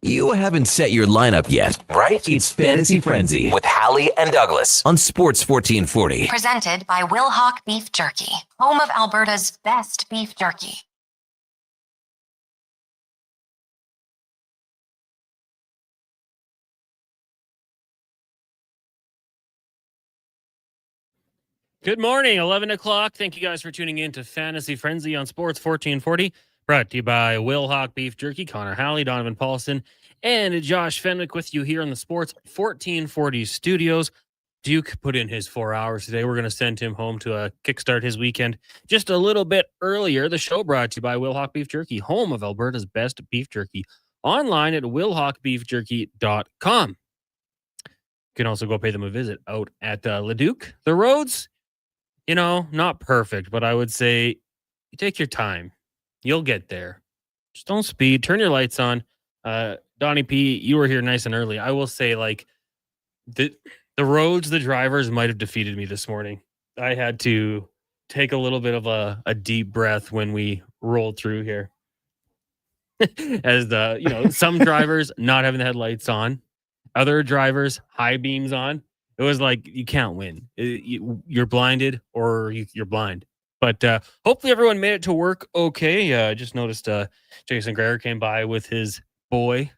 You haven't set your lineup yet, right? It's Fantasy Frenzy with Halley and Douglas on Sports 1440. Presented by Wilhauk Beef Jerky, home of Alberta's best beef jerky. Good morning, 11 o'clock. Thank you guys for tuning in to Fantasy Frenzy on Sports 1440. Brought to you by Wilhauk Beef Jerky, Connor Halley, Donovan Paulson, and Josh Fenwick with you here on the Sports 1440 studios. Duke put in his 4 hours today. We're going to send him home to kickstart his weekend just a little bit earlier. The show brought to you by Wilhauk Beef Jerky, home of Alberta's best beef jerky. Online at wilhaukbeefjerky.com. You can also go pay them a visit out at Leduc. The roads, not perfect, but I would say you take your time. You'll get there. Just don't speed. Turn your lights on. Donnie P, you were here nice and early. I will say, the roads, the drivers might have defeated me this morning. I had to take a little bit of a deep breath when we rolled through here. As some drivers not having the headlights on, other drivers high beams on. It was like, you can't win. You're blinded or you're blind. But hopefully everyone made it to work okay. Just noticed Jason Greger came by with his boy.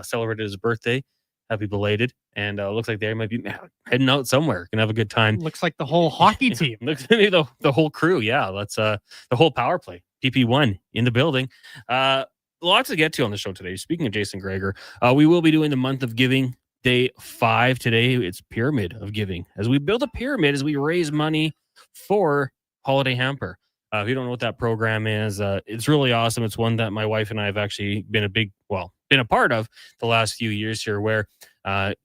Celebrated his birthday. Happy belated. And looks like they might be heading out somewhere. Gonna have a good time. Looks like the whole hockey team. Looks to me the whole crew. Yeah, that's the whole power play. PP1 in the building. Lots to get to on the show today. Speaking of Jason Greger, we will be doing the month of giving. Day 5 today. It's Pyramid of Giving. As we build a pyramid, as we raise money for Holiday Hamper. If you don't know what that program is, it's really awesome. It's one that my wife and I have actually been a part of the last few years here, where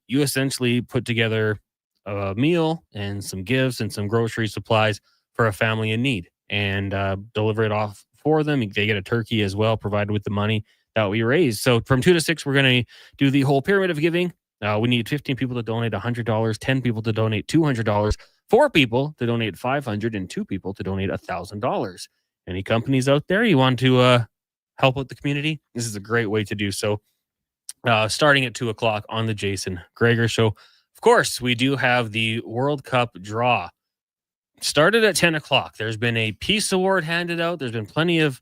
you essentially put together a meal and some gifts and some grocery supplies for a family in need and deliver it off for them. They get a turkey as well, provided with the money that we raise. So from 2 to 6, we're going to do the whole Pyramid of Giving. We need 15 people to donate $100, 10 people to donate $200, 4 people to donate $500, and 2 people to donate $1,000. Any companies out there you want to help out the community? This is a great way to do so. Starting at 2 o'clock on the Jason Greger Show. Of course, we do have the World Cup draw. Started at 10 o'clock. There's been a Peace Award handed out. There's been plenty of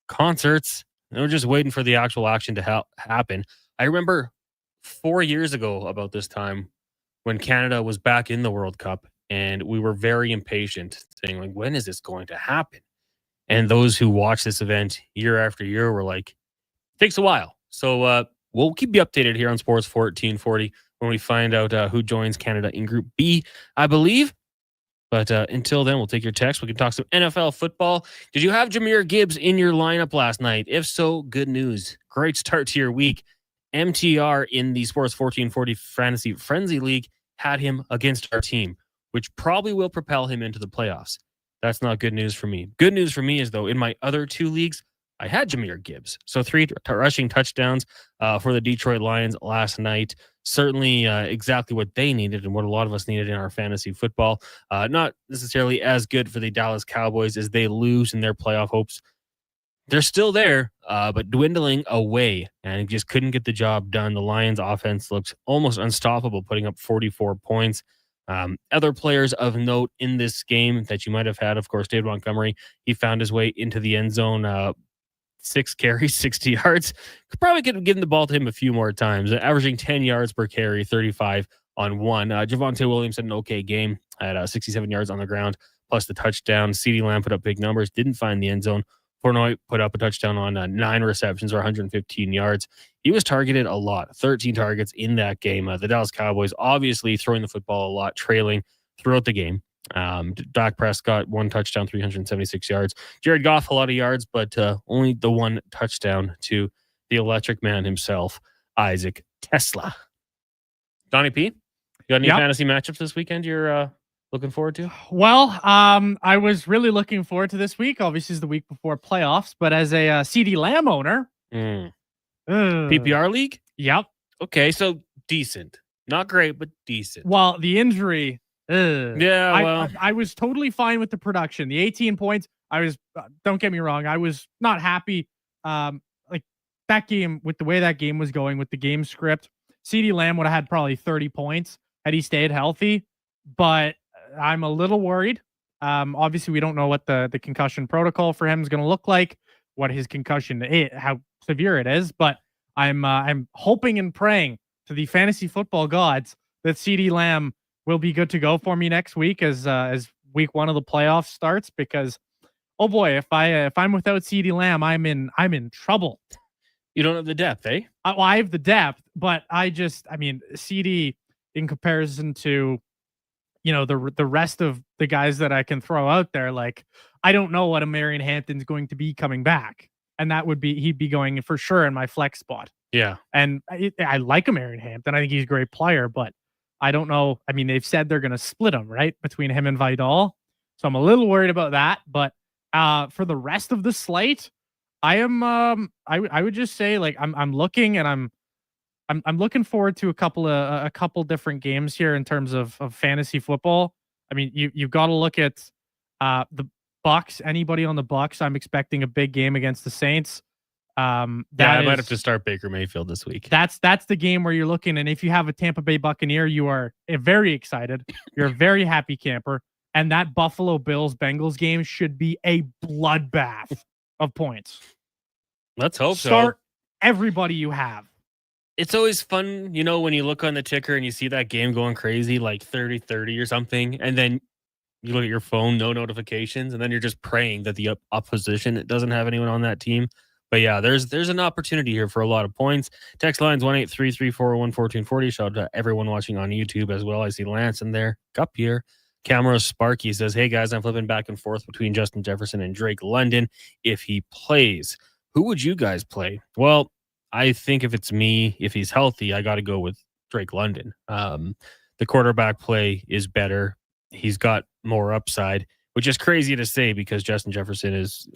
concerts. And we're just waiting for the actual action to happen. I remember 4 years ago about this time when Canada was back in the World Cup, and we were very impatient, saying, when is this going to happen? And those who watch this event year after year were like, it takes a while. So we'll keep you updated here on Sports 1440 when we find out who joins Canada in Group B, I believe. But until then, we'll take your text. We can talk some NFL football. Did you have Jahmyr Gibbs in your lineup last night? If so, good news. Great start to your week. MTR in the Sports 1440 Fantasy Frenzy League had him against our team, which probably will propel him into the playoffs. That's not good news for me. Good news for me is, though, in my other 2 leagues, I had Jahmyr Gibbs. So 3 rushing touchdowns for the Detroit Lions last night. Certainly exactly what they needed and what a lot of us needed in our fantasy football. Not necessarily as good for the Dallas Cowboys as they lose in their playoff hopes. They're still there, but dwindling away, and just couldn't get the job done. The Lions' offense looks almost unstoppable, putting up 44 points. Other players of note in this game that you might have had, of course, David Montgomery. He found his way into the end zone, 6 carries, 60 yards. Probably could have given the ball to him a few more times, averaging 10 yards per carry, 35 on 1. Javonte Williams had an okay game at 67 yards on the ground, plus the touchdown. CeeDee Lamb put up big numbers, didn't find the end zone. Fournette put up a touchdown on 9 receptions or 115 yards. He was targeted a lot, 13 targets in that game. The Dallas Cowboys obviously throwing the football a lot, trailing throughout the game. Dak Prescott, 1 touchdown, 376 yards. Jared Goff, a lot of yards, but only the 1 touchdown to the electric man himself, Isaac Tesla. Donnie P, you got any fantasy matchups this weekend you're looking forward to? Well, I was really looking forward to this week. Obviously, it's the week before playoffs, but as a CeeDee Lamb owner, PPR league? Yep. Okay, so decent. Not great, but decent. Well, the injury. Yeah, I was totally fine with the production. The 18 points, I was, don't get me wrong, I was not happy. that game, with the way that game was going, with the game script, CeeDee Lamb would have had probably 30 points had he stayed healthy. But I'm a little worried. Obviously, we don't know what the concussion protocol for him is going to look like, what his concussion is, how severe it is. But I'm hoping and praying to the fantasy football gods that CeeDee Lamb will be good to go for me next week as week 1 of the playoffs starts. Because oh boy, if I'm without CeeDee Lamb, I'm in trouble. You don't have the depth, eh? I have the depth, but CD in comparison to, the rest of the guys that I can throw out there, like, I don't know what a Marion Hampton's going to be coming back, and he'd be going for sure in my flex spot. Yeah, and I like a Marion Hampton. I think he's a great player, but I don't know. I mean, they've said they're going to split him right between him and Vidal, so I'm a little worried about that. But for the rest of the slate, I am. I would just say, like, I'm looking, and I'm looking forward to a couple different games here in terms of fantasy football. I mean, you've got to look at the Bucks. Anybody on the Bucks? I'm expecting a big game against the Saints. I might have to start Baker Mayfield this week. That's the game where you're looking, and if you have a Tampa Bay Buccaneer, you are very excited. You're a very happy camper, and that Buffalo Bills Bengals game should be a bloodbath of points. Let's hope Start everybody you have. It's always fun, when you look on the ticker and you see that game going crazy, like 30-30 or something, and then you look at your phone, no notifications, and then you're just praying that the opposition doesn't have anyone on that team. But yeah, there's an opportunity here for a lot of points. Text lines 1-833-401-1440. Shout out to everyone watching on YouTube as well. I see Lance in there. Up here. Camera Sparky says, hey guys, I'm flipping back and forth between Justin Jefferson and Drake London if he plays. Who would you guys play? Well, I think if it's me, if he's healthy, I got to go with Drake London. The quarterback play is better. He's got more upside, which is crazy to say because Justin Jefferson is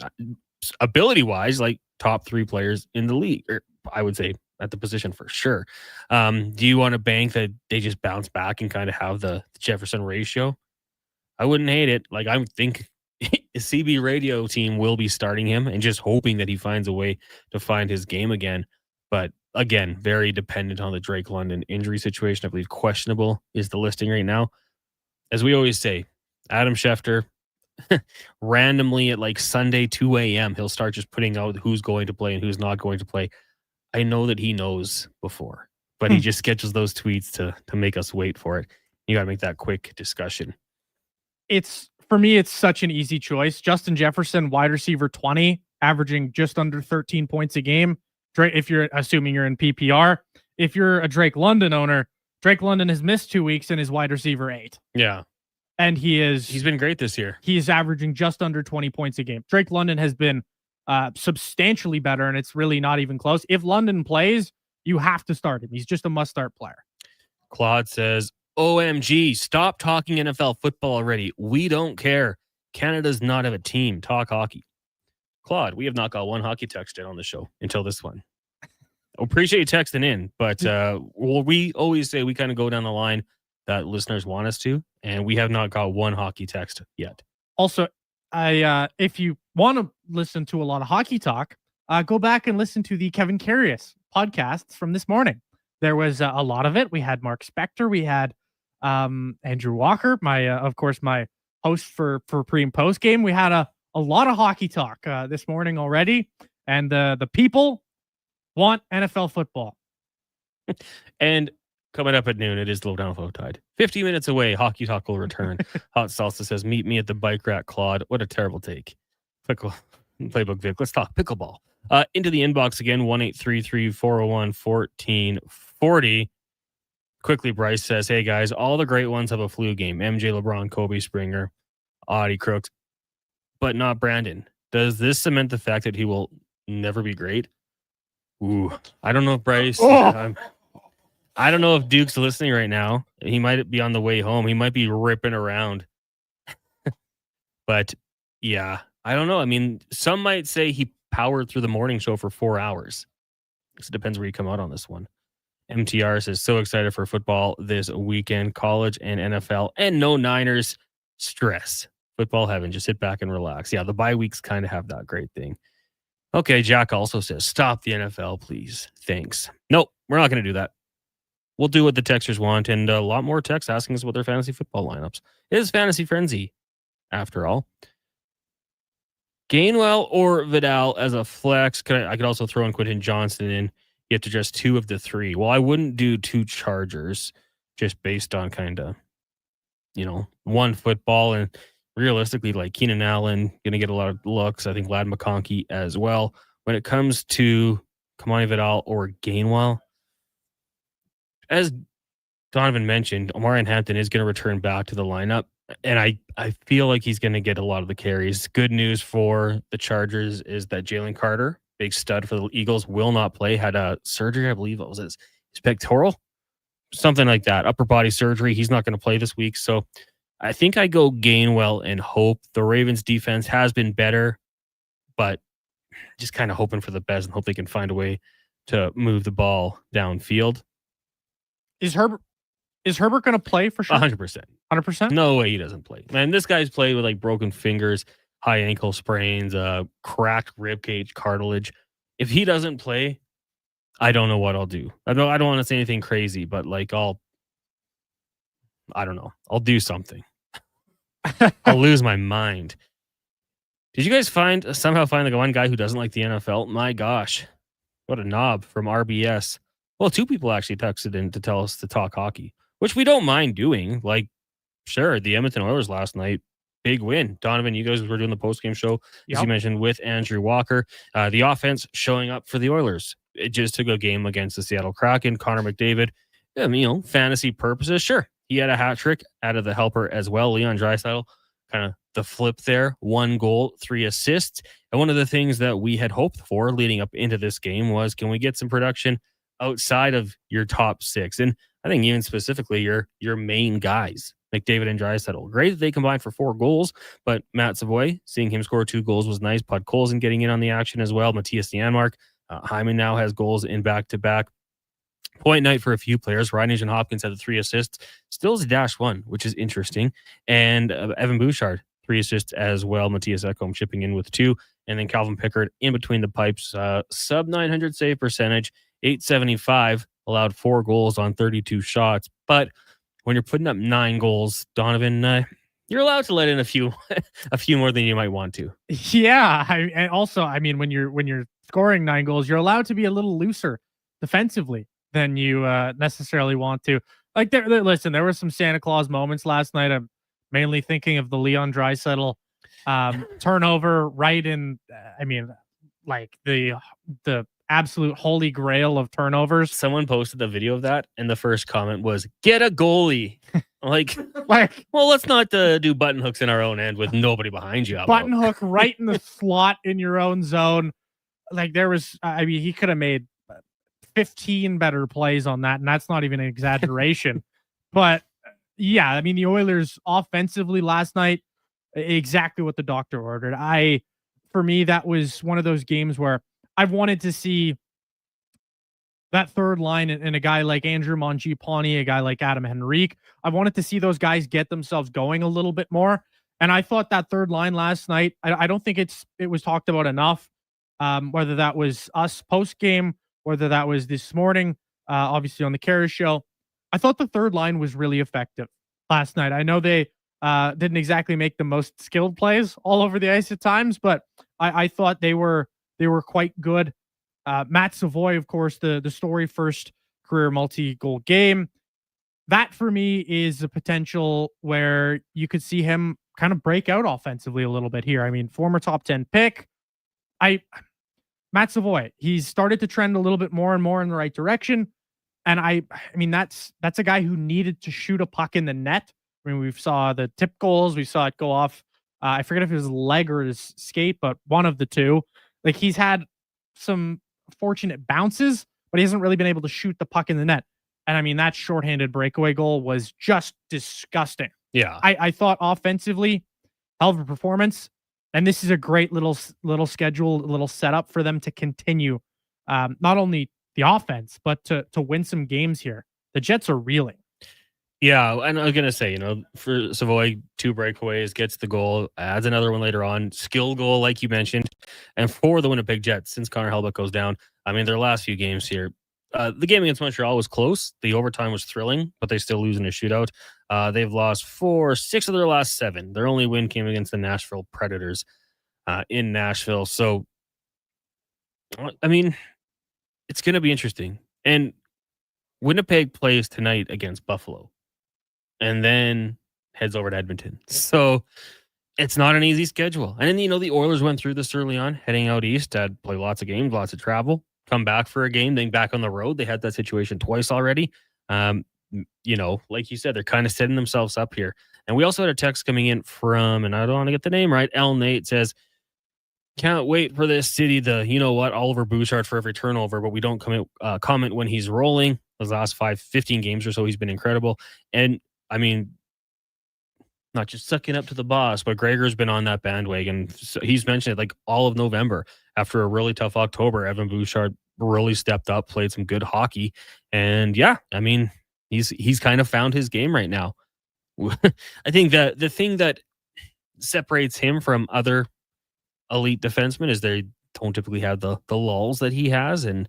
ability-wise like top 3 players in the league, or I would say at the position for sure. Do you want to bank that they just bounce back and kind of have the Jefferson ratio? I wouldn't hate it. Like, I think the CB radio team will be starting him and just hoping that he finds a way to find his game again. But again, very dependent on the Drake London injury situation. I believe questionable is the listing right now. As we always say, Adam Schefter, randomly at like Sunday 2 a.m., he'll start just putting out who's going to play and who's not going to play. I know that he knows before, but he just schedules those tweets to make us wait for it. You got to make that quick discussion. For me, it's such an easy choice. Justin Jefferson, wide receiver 20, averaging just under 13 points a game. If you're assuming you're in PPR, if you're a Drake London owner, Drake London has missed 2 weeks and is wide receiver 8. Yeah. And he's been great this year. He is averaging just under 20 points a game. Drake London has been substantially better, and it's really not even close. If London plays, you have to start him. He's just a must-start player. Claude says, OMG, stop talking NFL football already. We don't care. Canada does not have a team. Talk hockey. Claude, we have not got one hockey text yet on the show until this one. Appreciate you texting in, but we always say we kind of go down the line that listeners want us to, and we have not got one hockey text yet. Also, if you want to listen to a lot of hockey talk, go back and listen to the Kevin Karius podcasts from this morning. There was a lot of it. We had Mark Spector. We had Andrew Walker, my host for pre and post game. We had a lot of hockey talk this morning already, and the people want NFL football. And coming up at noon, it is Lowdown Flow Tide. 50 minutes away, hockey talk will return. Hot Salsa says, meet me at the bike rack, Claude. What a terrible take. Playbook Vic. Let's talk pickleball. Into the inbox again, 1-833-401-1440. Quickly, Bryce says, hey guys, all the great ones have a flu game. MJ, LeBron, Kobe, Springer, Audie, Crooks, but not Brandon. Does this cement the fact that he will never be great? Ooh, I don't know if Bryce. I don't know if Duke's listening right now. He might be on the way home. He might be ripping around. But yeah, I don't know. I mean, some might say he powered through the morning show for 4 hours. It depends where you come out on this one. MTR says, so excited for football this weekend, college and NFL, and no Niners stress. Football heaven, just sit back and relax. Yeah, the bye weeks kind of have that great thing. Okay, Jack also says, stop the NFL, please. Thanks. Nope, we're not going to do that. We'll do what the texters want, and a lot more texts asking us about their fantasy football lineups. It is Fantasy Frenzy, after all. Gainwell or Vidal as a flex. I could also throw in Quentin Johnson in. You have to just 2 of the 3. Well, I wouldn't do 2 Chargers just based on kind of, one football. And realistically, like Keenan Allen, going to get a lot of looks. I think Lad McConkey as well. When it comes to Kamani Vidal or Gainwell, as Donovan mentioned, Omarion Hampton is going to return back to the lineup. And I feel like he's going to get a lot of the carries. Good news for the Chargers is that Jalen Carter, big stud for the Eagles, will not play. Had a surgery, I believe. What was it? His pectoral? Something like that. Upper body surgery. He's not going to play this week. So I think I go Gainwell and hope. The Ravens defense has been better, but just kind of hoping for the best and hope they can find a way to move the ball downfield. Is Herbert going to play for sure? 100%. 100%? No way he doesn't play. Man, this guy's played with like broken fingers, high ankle sprains, cracked rib cage cartilage. If he doesn't play, I don't know what I'll do. I don't want to say anything crazy, but like I don't know. I'll do something. I'll lose my mind. Did you guys somehow find like one guy who doesn't like the NFL? My gosh, what a knob from RBS. Well, 2 people actually texted in to tell us to talk hockey, which we don't mind doing. Like, sure, the Edmonton Oilers last night, big win. Donovan, you guys were doing the postgame show, as you mentioned, with Andrew Walker. The offense showing up for the Oilers. It just took a game against the Seattle Kraken. Connor McDavid, fantasy purposes, sure. He had a hat trick out of the helper as well. Leon Draisaitl, kind of the flip there. 1 goal, 3 assists. And one of the things that we had hoped for leading up into this game was, can we get some production outside of your top 6? And I think even specifically your main guys, McDavid and Draisaitl. Great that they combined for 4 goals, but Matt Savoy, seeing him score 2 goals was nice. Pud Colson getting in on the action as well. Matthias Janmark. Hyman now has goals in back-to-back. Point night for a few players. Ryan Nugent Hopkins had the 3 assists. Still is a -1, which is interesting. And Evan Bouchard, 3 assists as well. Matthias Ekholm chipping in with 2. And then Calvin Pickard in between the pipes. Sub 900 save percentage, 875, allowed 4 goals on 32 shots. But when you're putting up 9 goals, Donovan, you're allowed to let in a few more than you might want to. Yeah. When you're scoring 9 goals, you're allowed to be a little looser defensively than you necessarily want to. Like, listen, there were some Santa Claus moments last night. I'm mainly thinking of the Leon Draisaitl turnover right in, like the absolute holy grail of turnovers. Someone posted the video of that, and the first comment was, "Get a goalie." like, well, let's not do button hooks in our own end with nobody behind you. Button hook right in the slot in your own zone. Like, there was, he could have made 15 better plays on that, and that's not even an exaggeration. But yeah, the Oilers offensively last night, exactly what the doctor ordered. For me, that was one of those games where I've wanted to see that third line and a guy like Andrew Mangiapane, a guy like Adam Henrique. I wanted to see those guys get themselves going a little bit more. And I thought that third line last night, I don't think it was talked about enough. Whether that was us post game, whether that was this morning, obviously on the Carey show, I thought the third line was really effective last night. I know they didn't exactly make the most skilled plays all over the ice at times, but I thought they were quite good. Matt Savoy, of course, the story first career multi-goal game. That for me is a potential where you could see him kind of break out offensively a little bit here. Former top 10 pick. Matt Savoy, he's started to trend a little bit more and more in the right direction. And that's a guy who needed to shoot a puck in the net. We saw the tip goals. We saw it go off. I forget if it was leg or his skate, but one of the two. Like, he's had some fortunate bounces, but he hasn't really been able to shoot the puck in the net. And that shorthanded breakaway goal was just disgusting. Yeah. I thought offensively, hell of a performance. And this is a great little schedule, little setup for them to continue not only the offense, but to win some games here. The Jets are reeling. Yeah, and I was gonna say, for Savoy, 2 breakaways, gets the goal, adds another one later on, skill goal, like you mentioned, and for the Winnipeg Jets, since Connor Hellebuyck goes down, I mean, their last few games here, the game against Montreal was close. The overtime was thrilling, but they still lose in a shootout. They've lost 6 of their last 7. Their only win came against the Nashville Predators in Nashville. So, I mean, it's gonna be interesting. And Winnipeg plays tonight against Buffalo, and then heads over to Edmonton. So it's not an easy schedule. And then, the Oilers went through this early on, heading out east, had play lots of games, lots of travel, come back for a game, then back on the road. They had that situation twice already. Like you said, they're kind of setting themselves up here. And we also had a text coming in from, and I don't want to get the name right, L. Nate says, can't wait for this city to, Oliver Bouchard for every turnover, but we don't comment when he's rolling. Those last 15 games or so, he's been incredible. And I mean, not just sucking up to the boss, but Gregor's been on that bandwagon. So he's mentioned it like all of November. After a really tough October, Evan Bouchard really stepped up, played some good hockey. And yeah, I mean, he's kind of found his game right now. I think that the thing that separates him from other elite defensemen is they don't typically have the lulls that he has. And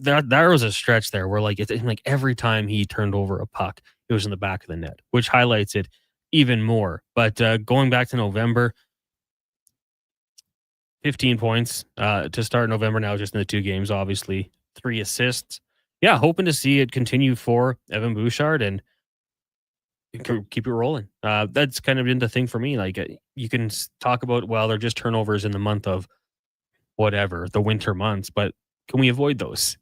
there was a stretch there where it's like every time he turned over a puck, it was in the back of the net, which highlights it even more. But going back to November, 15 points to start November now, just in the 2 games, obviously 3 assists. Yeah, hoping to see it continue for Evan Bouchard and keep it rolling. That's kind of been the thing for me. You can talk about, well, they're just turnovers in the month of whatever, the winter months, but can we avoid those?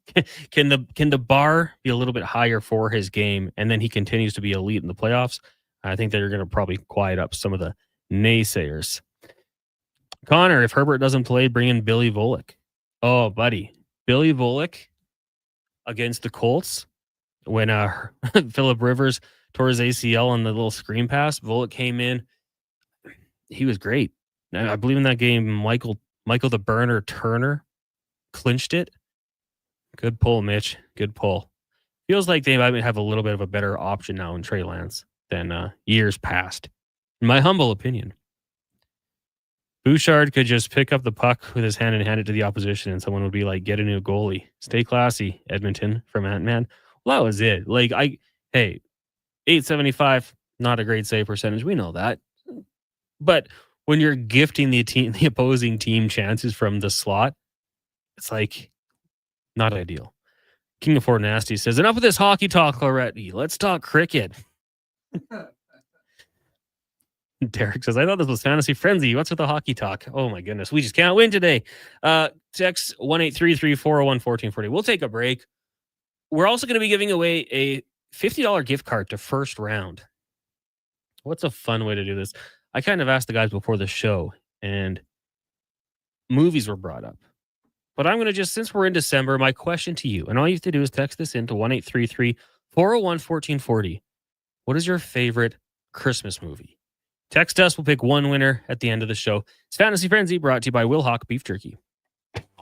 Can the bar be a little bit higher for his game, and then he continues to be elite in the playoffs? I think they're going to probably quiet up some of the naysayers. Connor, if Herbert doesn't play, bring in Billy Volek. Oh, buddy. Billy Volek against the Colts when Phillip Rivers tore his ACL on the little screen pass. Volek came in. He was great. I believe in that game, Michael the Burner Turner clinched it. Good pull, Mitch. Good pull. Feels like they might have a little bit of a better option now in Trey Lance than years past, in my humble opinion. Bouchard could just pick up the puck with his hand and hand it to the opposition, and someone would be like, get a new goalie. Stay classy, Edmonton, from Ant-Man. Well, that was it. 875, not a great save percentage. We know that. But when you're gifting the opposing team chances from the slot, it's not ideal. King of Fort Nasty says, enough of this hockey talk already. Let's talk cricket. Derek says, I thought this was Fantasy Frenzy. What's with the hockey talk? Oh my goodness. We just can't win today. Text 1-833-401-1440. We'll take a break. We're also going to be giving away a $50 gift card to First Round. What's a fun way to do this? I kind of asked the guys before the show, and movies were brought up. But I'm going to since we're in December, my question to you, and all you have to do is text this in to 1-833-401-1440. What is your favorite Christmas movie? Text us. We'll pick one winner at the end of the show. It's Fantasy Frenzy, brought to you by Will Hawk Beef Jerky.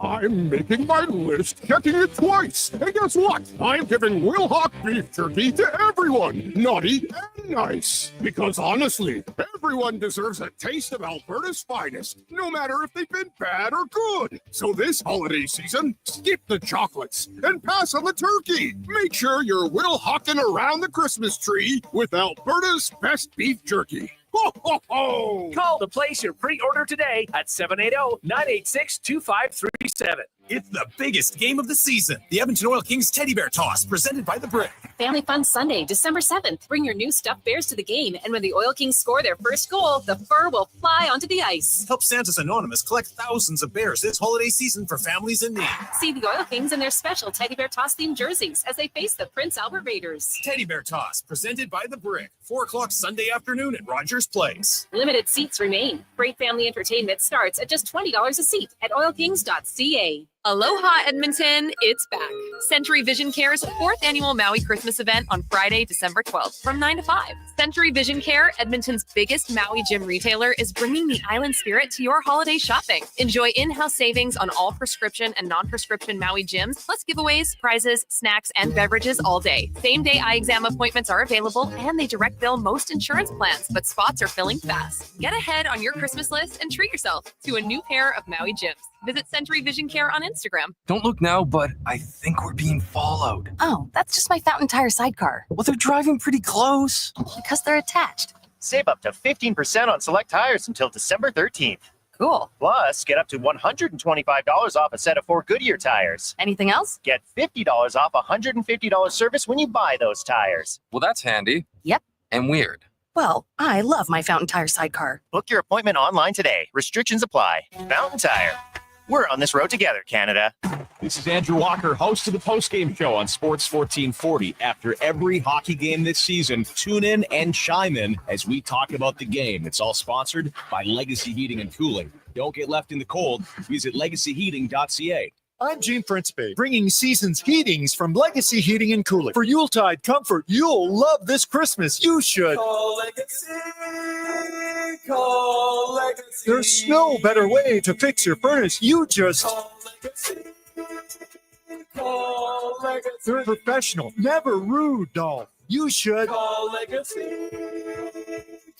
I'm making my list, checking it twice. And guess what? I'm giving Will Hawk Beef Jerky to everyone, naughty and nice. Because honestly, everyone deserves a taste of Alberta's finest, no matter if they've been bad or good. So this holiday season, skip the chocolates and pass on the turkey. Make sure you're Will Hawking around the Christmas tree with Alberta's best beef jerky. Ho, ho, ho! Call to place your pre-order today at 780-986-2537. It's the biggest game of the season. The Edmonton Oil Kings Teddy Bear Toss, presented by The Brick. Family Fun Sunday, December 7th. Bring your new stuffed bears to the game, and when the Oil Kings score their first goal, the fur will fly onto the ice. Help Santa's Anonymous collect thousands of bears this holiday season for families in need. See the Oil Kings in their special Teddy Bear Toss-themed jerseys as they face the Prince Albert Raiders. Teddy Bear Toss, presented by The Brick. 4 o'clock Sunday afternoon at Rogers Place. Limited seats remain. Great family entertainment starts at just $20 a seat at oilkings.ca. Aloha, Edmonton. It's back. Century Vision Care's 4th annual Maui Christmas event on Friday, December 12th from 9 to 5. Century Vision Care, Edmonton's biggest Maui gym retailer, is bringing the island spirit to your holiday shopping. Enjoy in-house savings on all prescription and non-prescription Maui gyms, plus giveaways, prizes, snacks, and beverages all day. Same-day eye exam appointments are available, and they direct bill most insurance plans, but spots are filling fast. Get ahead on your Christmas list and treat yourself to a new pair of Maui gyms. Visit Century Vision Care on Instagram. Don't look now, but I think we're being followed. Oh, that's just my Fountain Tire sidecar. Well, they're driving pretty close. Because they're attached. Save up to 15% on select tires until December 13th. Cool. Plus, get up to $125 off a set of 4 Goodyear tires. Anything else? Get $50 off a $150 service when you buy those tires. Well, that's handy. Yep. And weird. Well, I love my Fountain Tire sidecar. Book your appointment online today. Restrictions apply. Fountain Tire. We're on this road together, Canada. This is Andrew Walker, host of the postgame show on Sports 1440. After every hockey game this season, tune in and chime in as we talk about the game. It's all sponsored by Legacy Heating and Cooling. Don't get left in the cold. Visit legacyheating.ca. I'm Gene Principe, bringing season's heatings from Legacy Heating and Cooling. For Yuletide comfort you'll love this Christmas. You should call Legacy. Call Legacy. There's no better way to fix your furnace. You just call Legacy. Call Legacy. They're professional, never rude, Dolph. You should call Legacy.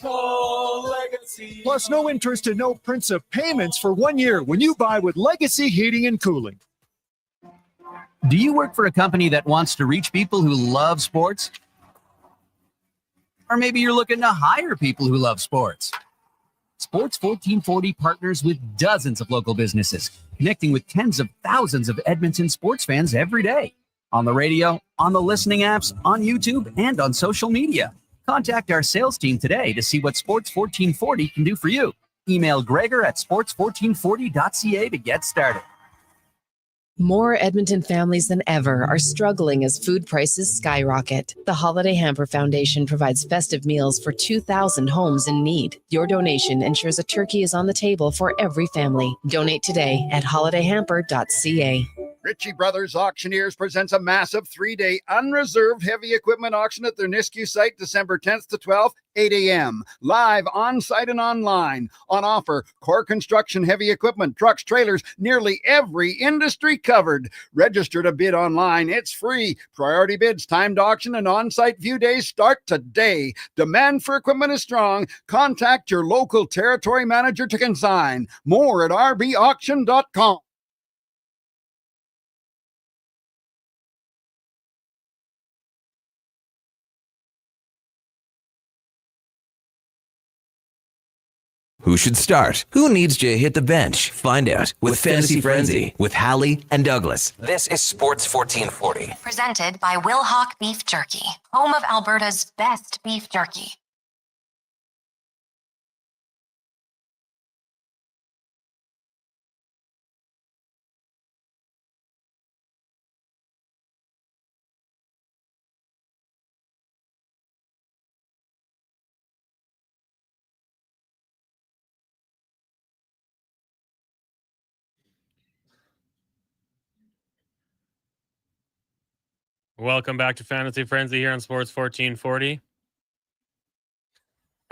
Call Legacy. Plus, no interest and no prince of payments for 1 year when you buy with Legacy Heating and Cooling. Do you work for a company that wants to reach people who love sports? Or maybe you're looking to hire people who love sports. Sports 1440 partners with dozens of local businesses, connecting with tens of thousands of Edmonton sports fans every day. On the radio, on the listening apps, on YouTube, and on social media. Contact our sales team today to see what Sports 1440 can do for you. Email Gregor at sports1440.ca to get started. More Edmonton families than ever are struggling as food prices skyrocket. The Holiday Hamper Foundation provides festive meals for 2,000 homes in need. Your donation ensures a turkey is on the table for every family. Donate today at holidayhamper.ca. Ritchie Brothers Auctioneers presents a massive 3-day unreserved heavy equipment auction at their Nisku site, December 10th to 12th, 8 a.m. Live on-site and online. On offer, core construction heavy equipment, trucks, trailers, nearly every industry covered. Register to bid online. It's free. Priority bids, timed auction, and on-site view days start today. Demand for equipment is strong. Contact your local territory manager to consign. More at rbauction.com. Who should start? Who needs to hit the bench? Find out with Fantasy Frenzy with Halley and Douglas. This is Sports 1440. Presented by Wilhauk Beef Jerky, home of Alberta's best beef jerky. Welcome back to Fantasy Frenzy here on Sports 1440.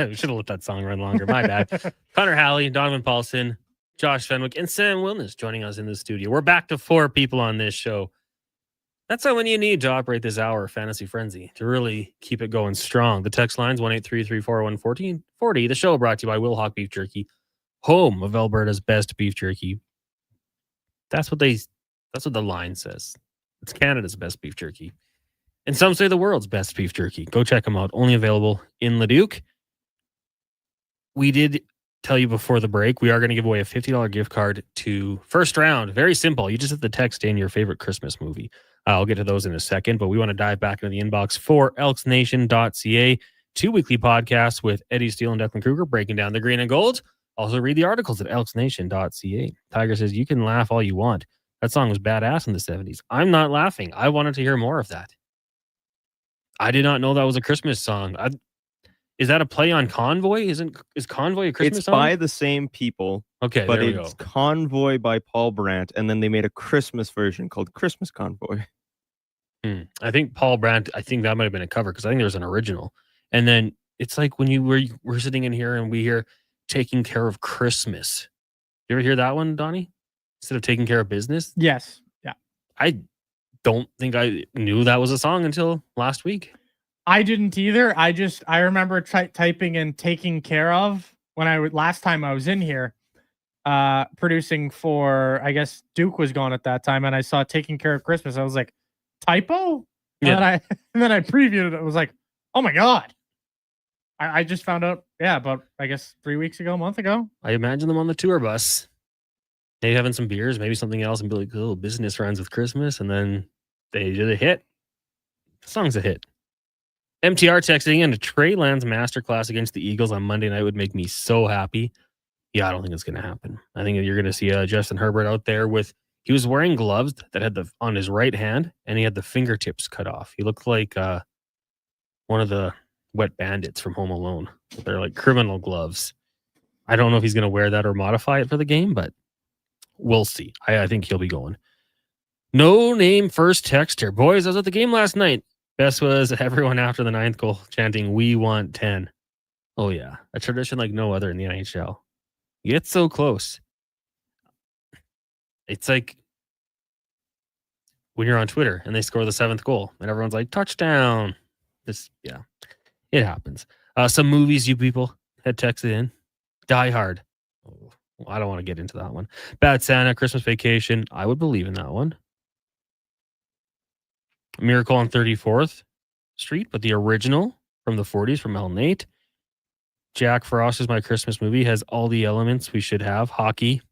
We should have let that song run longer. My bad. Connor Halley, Donovan Paulson, Josh Fenwick, and Sam Wilness joining us in the studio. We're back to 4 people on this show. That's how many you need to operate this hour of Fantasy Frenzy to really keep it going strong. The text line's 1-833-401-1440. The show brought to you by Wilhauk Beef Jerky, home of Alberta's best beef jerky. That's what the line says. It's Canada's best beef jerky. And some say the world's best beef jerky. Go check them out. Only available in Leduc. We did tell you before the break, we are going to give away a $50 gift card to First Round. Very simple. You just have to text in your favorite Christmas movie. I'll get to those in a second, but we want to dive back into the inbox for elksnation.ca. 2 weekly podcasts with Eddie Steele and Declan Kruger breaking down the green and gold. Also read the articles at elksnation.ca. Tiger says, you can laugh all you want. That song was badass in the 70s. I'm not laughing. I wanted to hear more of that. I did not know that was a Christmas song. Is that a play on Convoy? Is Convoy a Christmas song? It's by the same people Okay, but there we it's go. Convoy by Paul Brandt, and then they made a Christmas version called Christmas Convoy. I think Paul Brandt, I think that might have been a cover because I think there's an original. And then it's like when we're sitting in here and we hear Taking Care of Christmas. You ever hear that one, Donnie? Instead of Taking Care of Business? Yes. Yeah. I don't think I knew that was a song until last week. I didn't either. I remember typing in "taking care of" when last time I was in here, producing for, I guess Duke was gone at that time, and I saw "Taking Care of Christmas." I was like, typo? Yeah. And then I previewed it. I was like, oh my god! I just found out. Yeah, about I guess 3 weeks ago, a month ago. I imagine them on the tour bus, maybe having some beers, maybe something else, and be like, "Oh, business runs with Christmas," and then they did a hit. The song's a hit. MTR texting in, a Trey Lance masterclass against the Eagles on Monday night would make me so happy. Yeah, I don't think it's going to happen. I think you're going to see Justin Herbert out there he was wearing gloves that had on his right hand, and he had the fingertips cut off. He looked like one of the wet bandits from Home Alone. They're like criminal gloves. I don't know if he's going to wear that or modify it for the game, but we'll see. I think he'll be going. No name first texter. Boys, I was at the game last night. Best was everyone after the 9th goal chanting, "We want 10." Oh, yeah. A tradition like no other in the NHL. You get so close. It's like when you're on Twitter and they score the 7th goal and everyone's like, touchdown. Yeah, it happens. Some movies you people had texted in. Die Hard. Oh, well, I don't want to get into that one. Bad Santa, Christmas Vacation. I would believe in that one. Miracle on 34th Street, but the original from the 40s from Mel Nate. Jack Frost is My Christmas Movie. Has all the elements we should have. Hockey,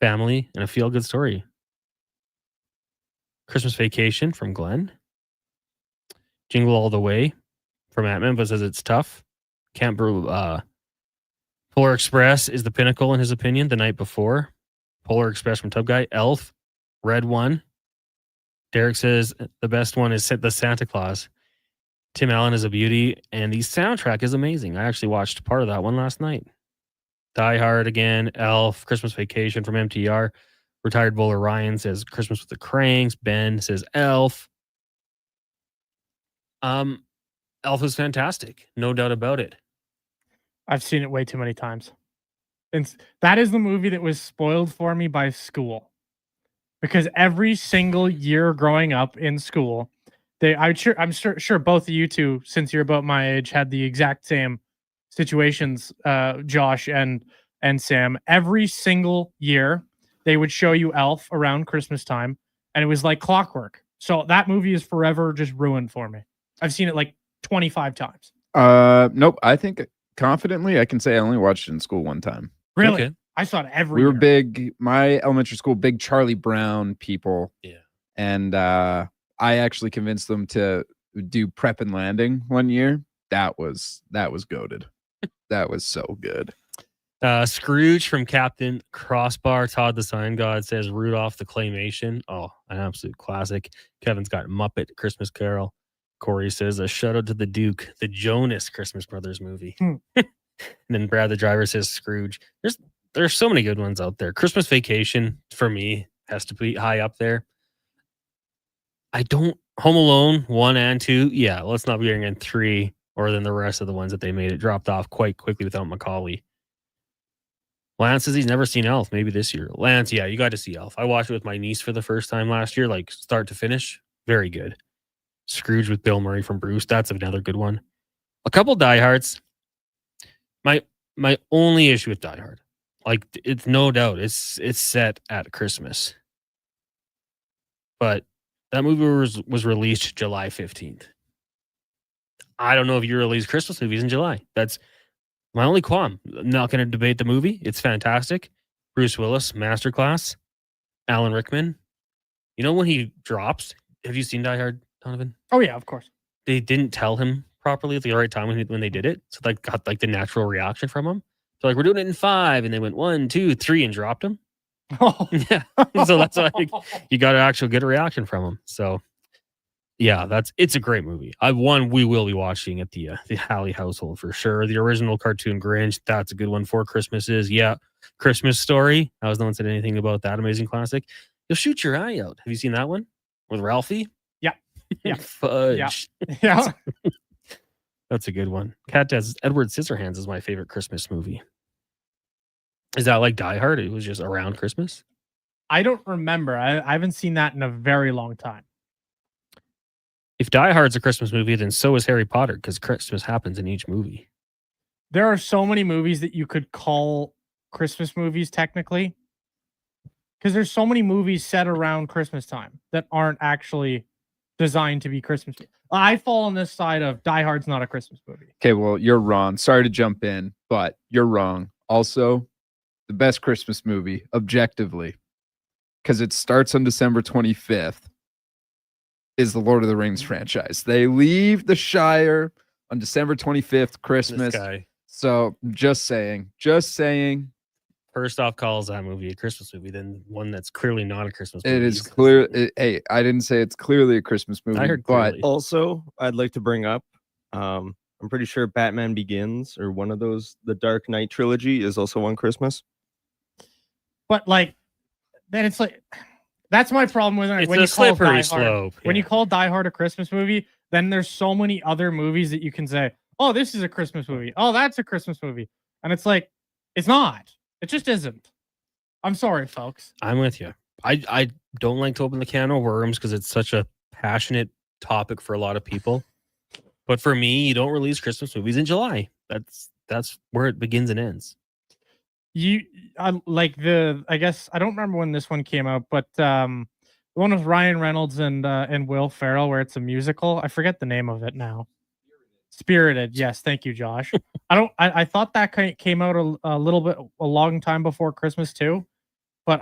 family, and a feel-good story. Christmas Vacation from Glenn. Jingle All the Way from Atman, but says it's tough. Camp Polar Express is the pinnacle in his opinion. The Night Before. Polar Express from Tub Guy. Elf. Red One. Derek says the best one is the Santa Claus. Tim Allen is a beauty, and the soundtrack is amazing. I actually watched part of that one last night. Die Hard again. Elf. Christmas Vacation from MTR. Retired Bowler Ryan says Christmas with the Cranks. Ben says Elf. Elf is fantastic. No doubt about it. I've seen it way too many times. And that is the movie that was spoiled for me by school. Because every single year growing up in school, I'm sure both of you two, since you're about my age, had the exact same situations, Josh and Sam. Every single year, they would show you Elf around Christmas time, and it was like clockwork. So that movie is forever just ruined for me. I've seen it like 25 times. Nope. I think confidently I can say I only watched it in school one time. Really? Okay. I saw it every year. We were big, my elementary school, big Charlie Brown people. Yeah. And I actually convinced them to do Prep and Landing one year. That was goated. That was so good. Scrooge from Captain Crossbar. Todd the Sign God says Rudolph the Claymation. Oh, an absolute classic. Kevin's got Muppet Christmas Carol. Corey says a shout out to the Duke, the Jonas Christmas Brothers movie. And then Brad the Driver says Scrooge. There's so many good ones out there. Christmas Vacation for me has to be high up there. Home Alone 1 and 2. Yeah, let's not be getting in 3 or then the rest of the ones that they made. It dropped off quite quickly without Macaulay. Lance says he's never seen Elf. Maybe this year. Lance, yeah, you got to see Elf. I watched it with my niece for the first time last year, like start to finish. Very good. Scrooge with Bill Murray from Bruce. That's another good one. A couple Die Hards. My only issue with Die Hard, like it's no doubt it's set at Christmas, but that movie was released July 15th. I don't know if you release Christmas movies in July. That's my only qualm. I'm not going to debate the movie. It's fantastic. Bruce Willis, masterclass. Alan Rickman. You know when he drops? Have you seen Die Hard, Donovan? Oh yeah, of course. They didn't tell him properly at the right time when they did it, so like got like the natural reaction from him. So like we're doing it in 5, and they went 1, 2, 3 and dropped him. Oh. Yeah, so that's why you got to actually get a reaction from him. So yeah, it's a great movie. We will be watching at the Halley household for sure. The original cartoon Grinch, that's a good one. 4 Christmases, yeah. Christmas Story. I was no one said anything about that amazing classic. You'll shoot your eye out. Have you seen that one with Ralphie? Yeah. Yeah. Fudge. Yeah. That's a good one. Cat Dad's Edward Scissorhands is my favorite Christmas movie. Is that like Die Hard? It was just around Christmas? I don't remember. I haven't seen that in a very long time. If Die Hard's a Christmas movie, then so is Harry Potter because Christmas happens in each movie. There are so many movies that you could call Christmas movies technically. Because there's so many movies set around Christmas time that aren't actually designed to be Christmas. I fall on this side of Die Hard's not a Christmas movie. Okay, well, you're wrong. Sorry to jump in, but you're wrong. Also, the best Christmas movie, objectively, because it starts on December 25th, is the Lord of the Rings franchise. They leave the Shire on December 25th, Christmas. This guy. So just saying. First off, calls that movie a Christmas movie, then one that's clearly not a Christmas movie. It is clear. Hey, I didn't say it's clearly a Christmas movie. I heard but clearly. Also, I'd like to bring up, I'm pretty sure Batman Begins or one of those, the Dark Knight trilogy is also on Christmas. But like, then it's like, that's my problem with it. It's when a you call slippery Die Hard, slope, when yeah. you call Die Hard a Christmas movie, then there's so many other movies that you can say, oh, this is a Christmas movie. Oh, that's a Christmas movie. And it's like, it's not. It just isn't. I'm sorry, folks. I'm with you. I don't like to open the can of worms because it's such a passionate topic for a lot of people. But for me, you don't release Christmas movies in July. That's where it begins and ends. I guess I don't remember when this one came out, but the one with Ryan Reynolds and Will Ferrell where it's a musical. I forget the name of it now. Spirited. Yes, thank you, Josh. I thought that came out a little bit a long time before Christmas too, but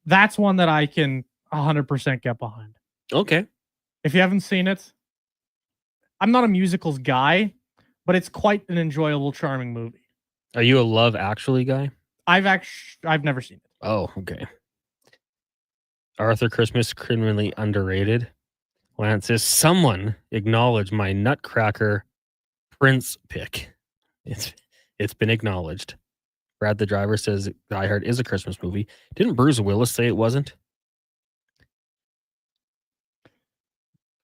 that's one that I can 100% get behind. Okay. If you haven't seen it, I'm not a musicals guy, but it's quite an enjoyable, charming movie. Are you a Love Actually guy? I've never seen it. Oh, okay. Arthur Christmas criminally underrated. Lance says, someone acknowledge my Nutcracker Prince pick. It's been acknowledged. Brad the Driver says Die Hard is a Christmas movie. Didn't Bruce Willis say it wasn't?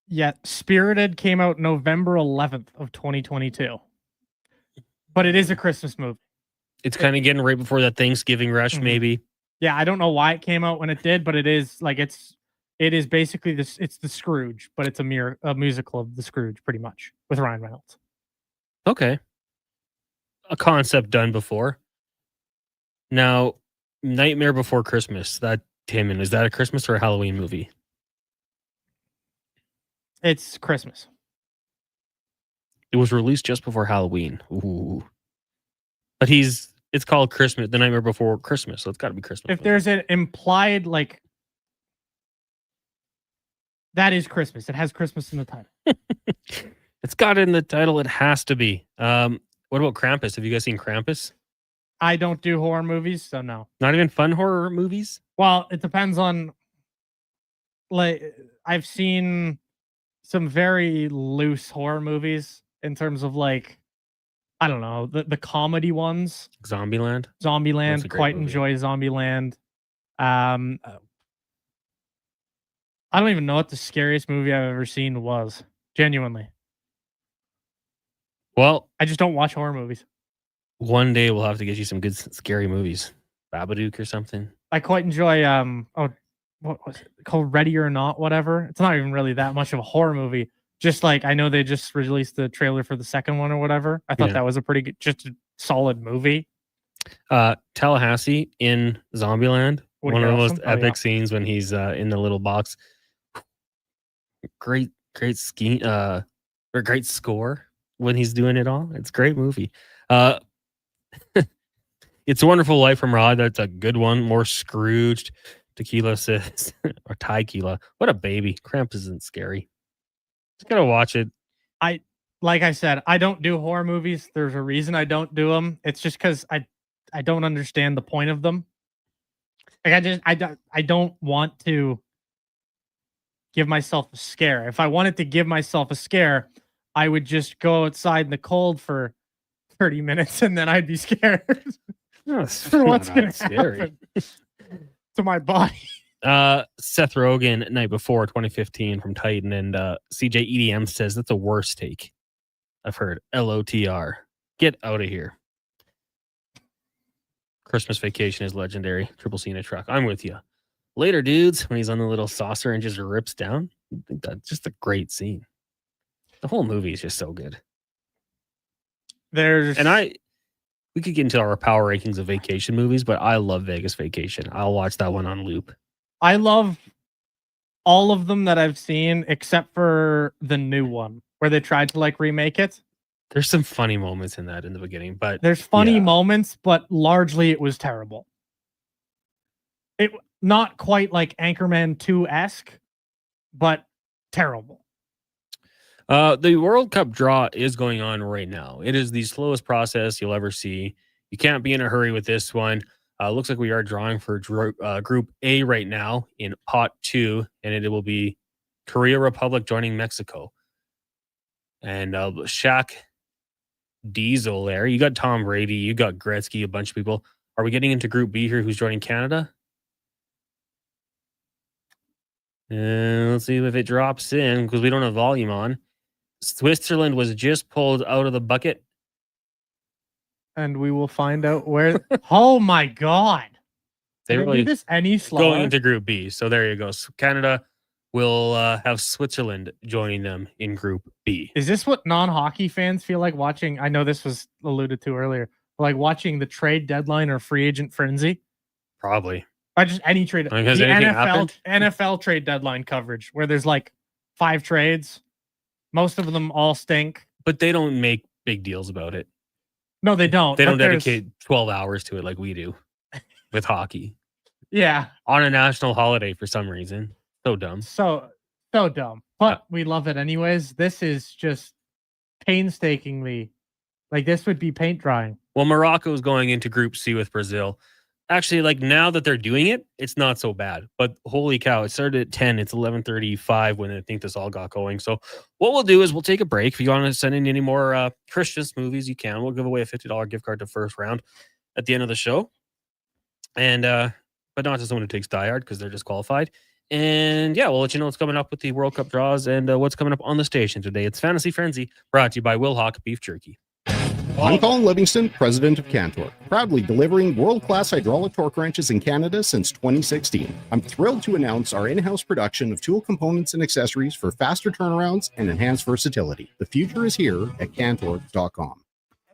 Yeah, Spirited came out November 11th of 2022. But it is a Christmas movie. It's kind of getting right before that Thanksgiving rush, maybe. Yeah, I don't know why it came out when it did, but it is like it is basically this. It's the Scrooge, but it's a musical of the Scrooge, pretty much, with Ryan Reynolds. Okay. A concept done before. Now, Nightmare Before Christmas, that Timon, is that a Christmas or a Halloween movie? It's Christmas. It was released just before Halloween. Ooh. But it's called Christmas, The Nightmare Before Christmas, so it's got to be Christmas. If there's an implied, like, that is Christmas. It has Christmas in the title. It's got it in the title. It has to be. What about Krampus? Have you guys seen Krampus? I don't do horror movies, so no. Not even fun horror movies? Well, it depends on, like, I've seen some very loose horror movies in terms of, like, I don't know, the comedy ones. Zombieland? Zombieland. Quite movie. enjoy Zombieland. I don't even know what the scariest movie I've ever seen was. Genuinely. Well, I just don't watch horror movies. One day we'll have to get you some good scary movies. Babadook or something. I quite enjoy what was it called? Ready or Not, whatever. It's not even really that much of a horror movie. Just like I know they just released the trailer for the second one or whatever. I thought that was a pretty good, just a solid movie. Tallahassee in Zombieland. Woody one of the Harrelson? most Oh, epic yeah. scenes when he's in the little box. Great ski or great score when he's doing it all. It's a great movie. It's a Wonderful Life from Rod. That's a good one. More Scrooged. Tequila says, or Tequila. What a baby. Krampus isn't scary. Just gotta watch it. Like I said, I don't do horror movies. There's a reason I don't do them. It's just because I don't understand the point of them. Like I don't want to give myself a scare. If I wanted to give myself a scare, I would just go outside in the cold for 30 minutes and then I'd be scared. For what's going to happen to my body. Seth Rogen, night before 2015 from Titan, and CJ EDM says that's the worst take I've heard. LOTR. Get out of here. Christmas Vacation is legendary. Triple C in a truck. I'm with you. Later, dudes, when he's on the little saucer and just rips down. I think that's just a great scene. The whole movie is just so good. We could get into our power rankings of vacation movies, but I love Vegas Vacation. I'll watch that one on loop. I love all of them that I've seen except for the new one where they tried to like remake it. There's some funny moments in that in the beginning, but there's funny moments, but largely it was terrible. It not quite like Anchorman 2-esque, but terrible. The World Cup draw is going on right now. It is the slowest process you'll ever see. You can't be in a hurry with this one. Looks like we are drawing for Group A right now in Pot 2, and it will be Korea Republic joining Mexico. And Shaq Diesel there. You got Tom Brady. You got Gretzky, a bunch of people. Are we getting into Group B here? Who's joining Canada? Let's see if it drops in because we don't have volume on. Switzerland was just pulled out of the bucket. And we will find out where. Oh my God. They really do this any slower? Going into Group B. So there you go. So Canada will have Switzerland joining them in Group B. Is this what non-hockey fans feel like watching? I know this was alluded to earlier. Like watching the trade deadline or free agent frenzy? Probably. Or just any trade. The NFL trade deadline coverage where there's like 5 trades. Most of them all stink. But they don't make big deals about it. No, they don't. They don't dedicate 12 hours to it like we do with hockey. Yeah. On a national holiday for some reason. So dumb. So dumb. But we love it anyways. This is just painstakingly, like this would be paint drying. Well, Morocco's going into Group C with Brazil. Actually, like now that they're doing it, it's not so bad. But holy cow, it started at 10. It's 11:35 when I think this all got going. So what we'll do is we'll take a break. If you want to send in any more Christmas movies, you can. We'll give away a $50 gift card to First Round at the end of the show. And but not to someone who takes Die Hard because they're disqualified. And yeah, we'll let you know what's coming up with the World Cup draws and what's coming up on the station today. It's Fantasy Frenzy, brought to you by Will Hawk Beef Jerky. I'm Colin Livingston, president of Cantor, proudly delivering world-class hydraulic torque wrenches in Canada since 2016. I'm thrilled to announce our in-house production of tool components and accessories for faster turnarounds and enhanced versatility. The future is here at Cantor.com.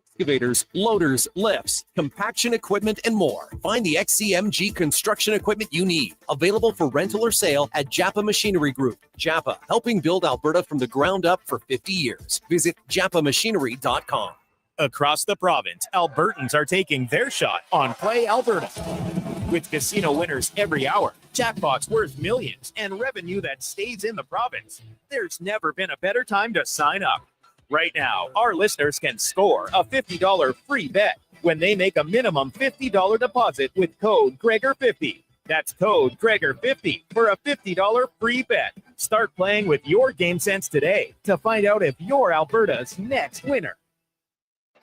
Excavators, loaders, lifts, compaction equipment, and more. Find the XCMG construction equipment you need. Available for rental or sale at Japa Machinery Group. Japa, helping build Alberta from the ground up for 50 years. Visit japamachinery.com. Across the province, Albertans are taking their shot on Play Alberta. With casino winners every hour, jackpots worth millions, and revenue that stays in the province, there's never been a better time to sign up. Right now, our listeners can score a $50 free bet when they make a minimum $50 deposit with code Gregor50. That's code Gregor50 for a $50 free bet. Start playing with your game sense today to find out if you're Alberta's next winner.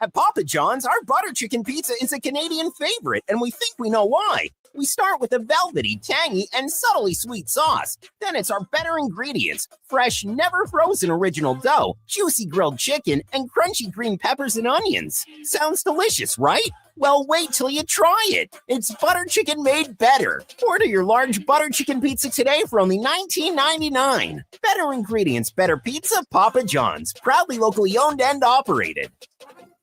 At Papa John's, our butter chicken pizza is a Canadian favorite, and we think we know why. We start with a velvety, tangy, and subtly sweet sauce. Then it's our better ingredients: fresh, never frozen original dough, juicy grilled chicken, and crunchy green peppers and onions. Sounds delicious, right? Well, wait till you try it. It's butter chicken made better. Order your large butter chicken pizza today for only $19.99. Better ingredients, better pizza, Papa John's. Proudly locally owned and operated.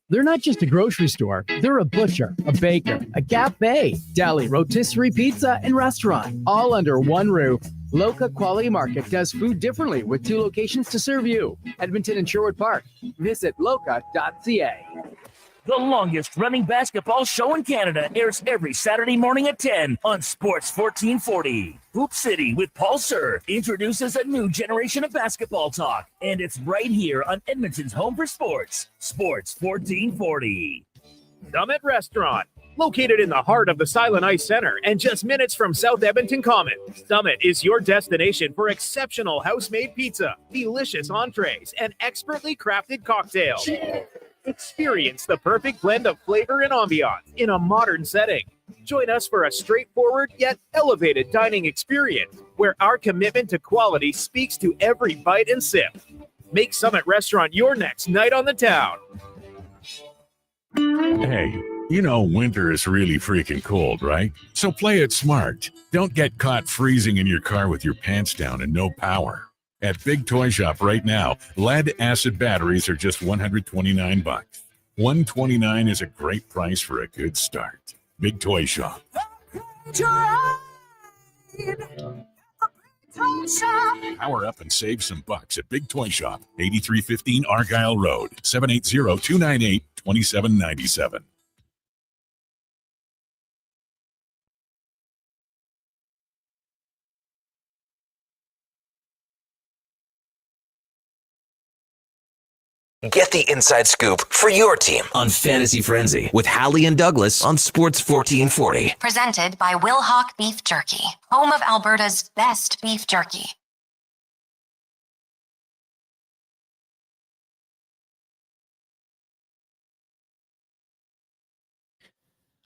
They're not just a grocery store. They're a butcher, a baker, a cafe, deli, rotisserie pizza, and restaurant, all under one roof. Loca Quality Market does food differently with 2 locations to serve you. Edmonton and Sherwood Park. Visit loca.ca. The longest running basketball show in Canada airs every Saturday morning at 10 on Sports 1440. Hoop City with Paul Sir introduces a new generation of basketball talk, and it's right here on Edmonton's home for sports, Sports 1440. Summit Restaurant, located in the heart of the Silent Ice Center and just minutes from South Edmonton Common. Summit is your destination for exceptional house-made pizza, delicious entrees, and expertly crafted cocktails. Experience the perfect blend of flavor and ambiance in a modern setting. Join us for a straightforward yet elevated dining experience where our commitment to quality speaks to every bite and sip. Make Summit Restaurant your next night on the town. Hey, you know winter is really freaking cold, right? So play it smart. Don't get caught freezing in your car with your pants down and no power. At Big Toy Shop right now, lead-acid batteries are just $129. $129 is a great price for a good start. Big Toy Shop. Power up and save some bucks at Big Toy Shop, 8315 Argyle Road, 780-298-2797. Get the inside scoop for your team on Fantasy Frenzy with Halley and Douglas on Sports 1440. Presented by Wilhauk Beef Jerky, home of Alberta's best beef jerky.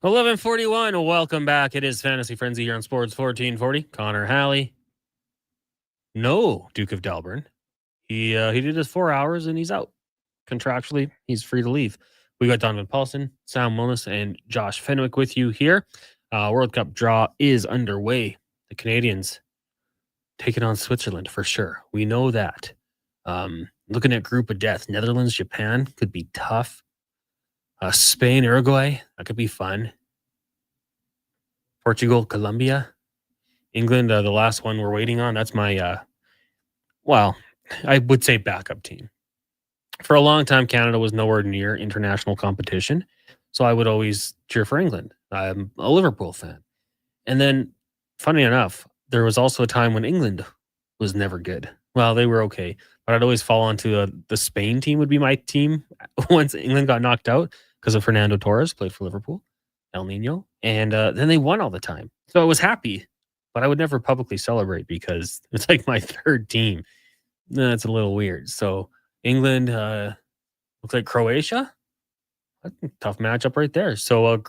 $11:41. Welcome back. It is Fantasy Frenzy here on Sports 1440. Connor Halley. No Duke of Delburn. He did his 4 hours and he's out. Contractually, he's free to leave. We got Donovan Paulson, Sam Willis, and Josh Fenwick with you here. World Cup draw is underway. The Canadians taking on Switzerland for sure. We know that. Looking at group of death, Netherlands, Japan could be tough. Spain, Uruguay, that could be fun. Portugal, Colombia. England, the last one we're waiting on. That's my, I would say backup team. For a long time, Canada was nowhere near international competition, so I would always cheer for England. I'm a Liverpool fan. And then, funny enough, there was also a time when England was never good. Well, they were okay, but I'd always fall onto the Spain team would be my team once England got knocked out because of Fernando Torres, played for Liverpool, El Nino, and then they won all the time. So I was happy, but I would never publicly celebrate because it's like my third team. That's a little weird. So England looks like Croatia. That's a tough matchup right there. So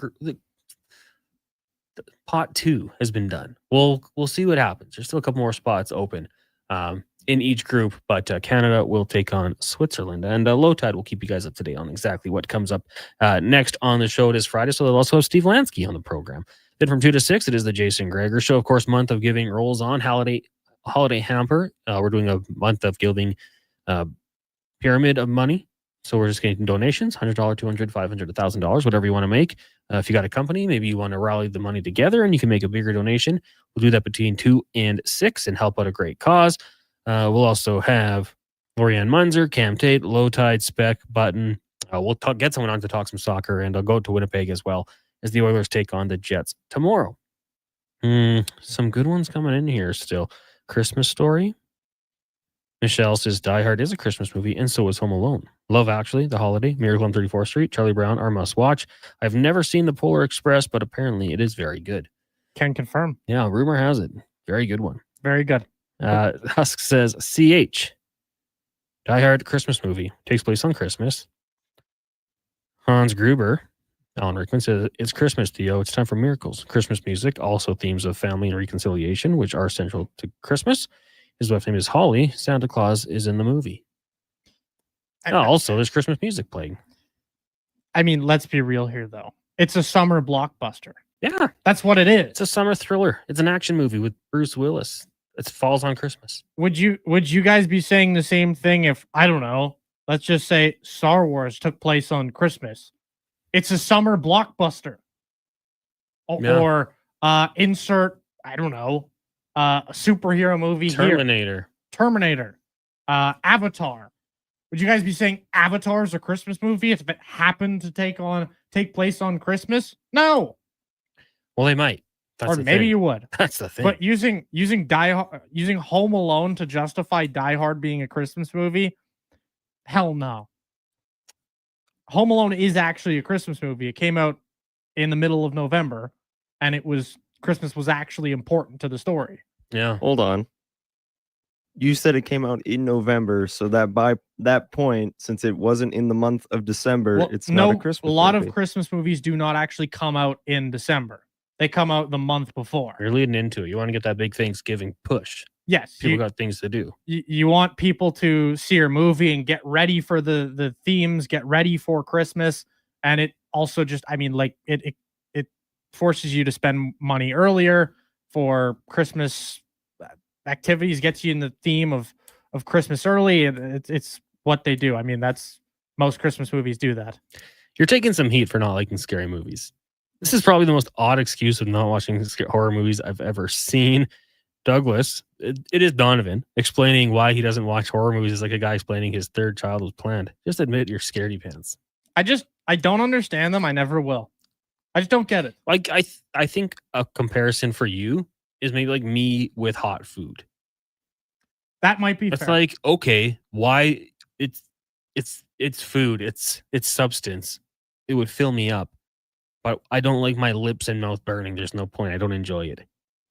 pot 2 has been done. We'll see what happens. There's still a couple more spots open in each group, but Canada will take on Switzerland. And Low Tide will keep you guys up to date on exactly what comes up next on the show. It is Friday, so they'll also have Steve Lansky on the program. Then from 2 to 6, it is the Jason Greger Show. Of course, month of giving rolls on. Holiday hamper. We're doing a month of giving pyramid of money. So we're just getting donations, $100, $200, $500, $1,000, whatever you want to make. If you got a company, maybe you want to rally the money together and you can make a bigger donation. We'll do that between 2 and 6 and help out a great cause. We'll also have Lorianne Munzer, Cam Tate, Low Tide, Spec, Button. We'll get someone on to talk some soccer, and I'll go to Winnipeg as well as the Oilers take on the Jets tomorrow. Some good ones coming in here still. Christmas Story. Michelle says Die Hard is a Christmas movie, and so is Home Alone. Love Actually, The Holiday, Miracle on 34th Street, Charlie Brown are must watch. I've never seen The Polar Express, but apparently it is very good. Can confirm. Yeah, rumor has it. Very good one. Very good. Husk says CH. Die Hard Christmas movie. Takes place on Christmas. Hans Gruber. Alan Rickman says, it's Christmas, Theo. It's time for miracles. Christmas music, also themes of family and reconciliation, which are central to Christmas. His wife's name is Holly. Santa Claus is in the movie. Also, there's Christmas music playing. I mean, let's be real here, though. It's a summer blockbuster. Yeah. That's what it is. It's a summer thriller. It's an action movie with Bruce Willis. It falls on Christmas. Would you guys be saying the same thing if, I don't know, let's just say Star Wars took place on Christmas? It's a summer blockbuster. Or insert, I don't know, a superhero movie Terminator. Terminator. Avatar. Would you guys be saying Avatar is a Christmas movie if it happened to take place on Christmas? No. Well, they might. Or maybe you would. That's the thing. But using Home Alone to justify Die Hard being a Christmas movie, hell no. Home Alone is actually a Christmas movie. It came out in the middle of November, and Christmas was actually important to the story. Yeah. Hold on. You said it came out in November, so that by that point, since it wasn't in the month of December, Well, it's no, not a Christmas a lot movie. of Christmas movies do not actually come out in December. They come out the month before. You're leading into it. You want to get that big Thanksgiving push. Yes, People got things to do. you want people to see your movie and get ready for the themes, get ready for Christmas, and it also just, I mean, like it forces you to spend money earlier for Christmas activities, gets you in the theme of Christmas early, and it's what they do. I mean, that's most Christmas movies do that. You're taking some heat for not liking scary movies. This is probably the most odd excuse of not watching horror movies I've ever seen. Douglas, it is Donovan explaining why he doesn't watch horror movies is like a guy explaining his third child was planned. Just admit you're scaredy pants. I don't understand them. I never will. I just don't get it. Like I think a comparison for you is maybe like me with hot food. That might be It's fair. like, okay, why it's food, it's substance. It would fill me up. But I don't like my lips and mouth burning. There's no point. I don't enjoy it.